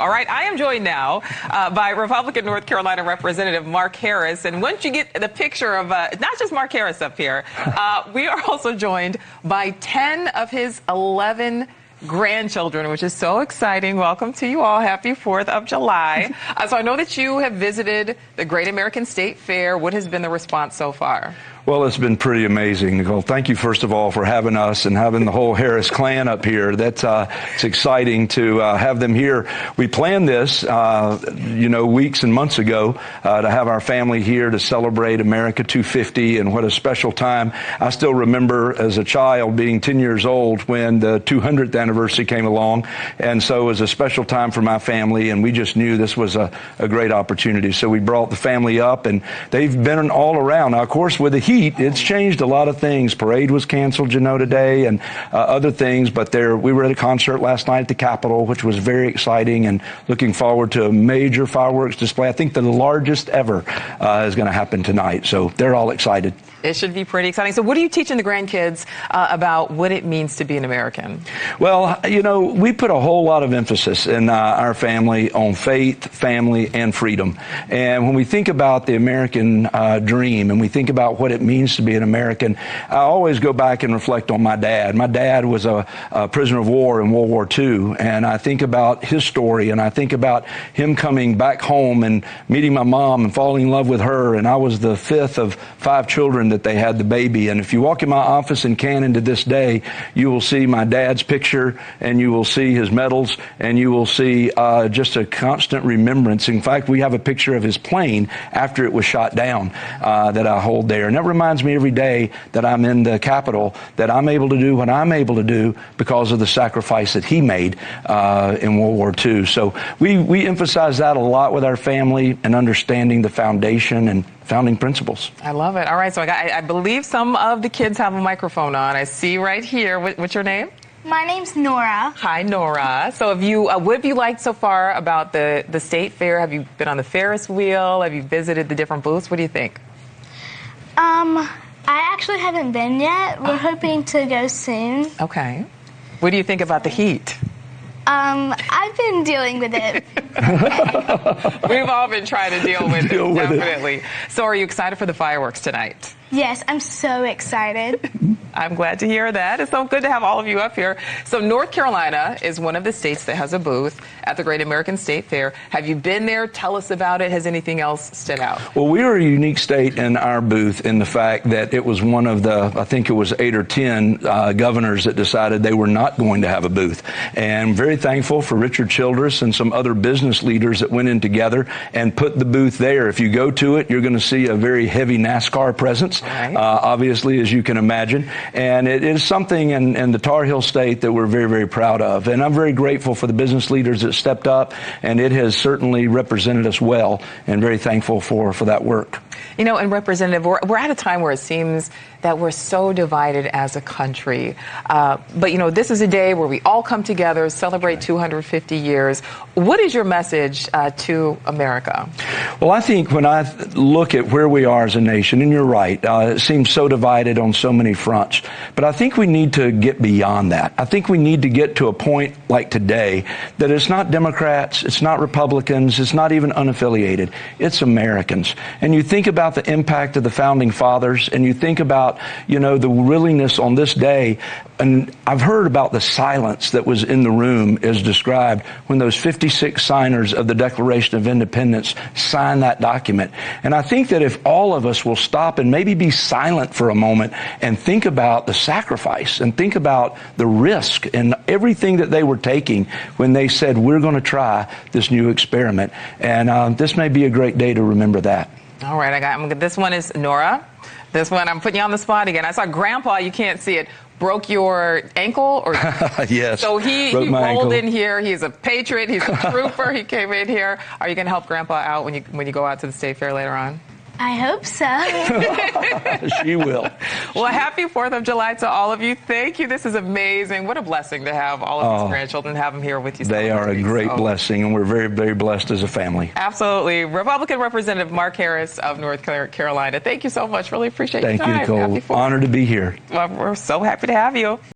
All right, I am joined now by Republican North Carolina Representative Mark Harris. And once you get the picture of not just Mark Harris up here, we are also joined by 10 of his 11 grandchildren, which is so exciting. Welcome to you all. Happy 4th of July. So I know that you have visited the Great American State Fair. What has been the response so far? Well, it's been pretty amazing, Nicole. Thank you, first of all, for having us and having the whole Harris clan up here. It's exciting to have them here. We planned this, weeks and months ago to have our family here to celebrate America 250, and what a special time. I still remember as a child being 10 years old when the 200th anniversary came along, and so it was a special time for my family, and we just knew this was a great opportunity. So we brought the family up, and they've been all around. Now, of course, with the heat, it's changed a lot of things. Parade was canceled, today, and other things. But we were at a concert last night at the Capitol, which was very exciting, and looking forward to a major fireworks display. I think the largest ever is going to happen tonight. So they're all excited. It should be pretty exciting. So what are you teaching the grandkids about what it means to be an American? Well, we put a whole lot of emphasis in our family on faith, family, and freedom. And when we think about the American dream and we think about what it means to be an American, I always go back and reflect on my dad. My dad was a prisoner of war in World War II, and I think about his story, and I think about him coming back home and meeting my mom and falling in love with her, and I was the 5th of 5 children that they had the baby. And if you walk in my office in Cannon to this day, you will see my dad's picture, and you will see his medals, and you will see just a constant remembrance. In fact, we have a picture of his plane after it was shot down that I hold there. And that reminds me every day that I'm in the Capitol that I'm able to do what I'm able to do because of the sacrifice that he made in World War II. So we emphasize that a lot with our family and understanding the foundation and founding principles. I love it. All right, so I believe some of the kids have a microphone on. I see right here. What's your name? My name's Nora. Hi, Nora. So what have you liked so far about the state fair? Have you been on the Ferris wheel? Have you visited the different booths? What do you think? I actually haven't been yet. We're hoping to go soon. Okay. What do you think about the heat? I've been dealing with it. We've all been trying to deal with it, definitely. So are you excited for the fireworks tonight? Yes, I'm so excited. I'm glad to hear that. It's so good to have all of you up here. So North Carolina is one of the states that has a booth at the Great American State Fair. Have you been there? Tell us about it. Has anything else stood out? Well, we are a unique state in our booth in the fact that it was one of the, I think it was 8 or 10 governors that decided they were not going to have a booth. And I'm very thankful for Richard Childress and some other business leaders that went in together and put the booth there. If you go to it, you're going to see a very heavy NASCAR presence. Right. Obviously, as you can imagine. And it is something in the Tar Heel State that we're very, very proud of. And I'm very grateful for the business leaders that stepped up, and it has certainly represented us well, and very thankful for that work. And Representative, we're at a time where it seems that we're so divided as a country. But, this is a day where we all come together, celebrate 250 years. What is your message to America? Well, I think when I look at where we are as a nation, and you're right, it seems so divided on so many fronts. But I think we need to get beyond that. I think we need to get to a point like today that it's not Democrats, it's not Republicans, it's not even unaffiliated. It's Americans. And you think about the impact of the founding fathers, and you think about, the willingness on this day. And I've heard about the silence that was in the room as described when those 56 signers of the Declaration of Independence signed that document. And I think that if all of us will stop and maybe be silent for a moment and think about the sacrifice and think about the risk and everything that they were taking when they said, we're going to try this new experiment. And this may be a great day to remember that. All right, this one is Nora. This one, I'm putting you on the spot again. I saw Grandpa, you can't see it, broke your ankle? Or yes. So he rolled in here. He's a patriot. He's a trooper. He came in here. Are you going to help Grandpa out when you go out to the state fair later on? I hope so. She will. Well, happy 4th of July to all of you. Thank you. This is amazing. What a blessing to have all of these grandchildren, have them here with you. They are a great blessing, and we're very, very blessed as a family. Absolutely. Republican Representative Mark Harris of North Carolina. Thank you so much. Really appreciate your time. Thank you, Nicole. Honored to be here. Well, we're so happy to have you.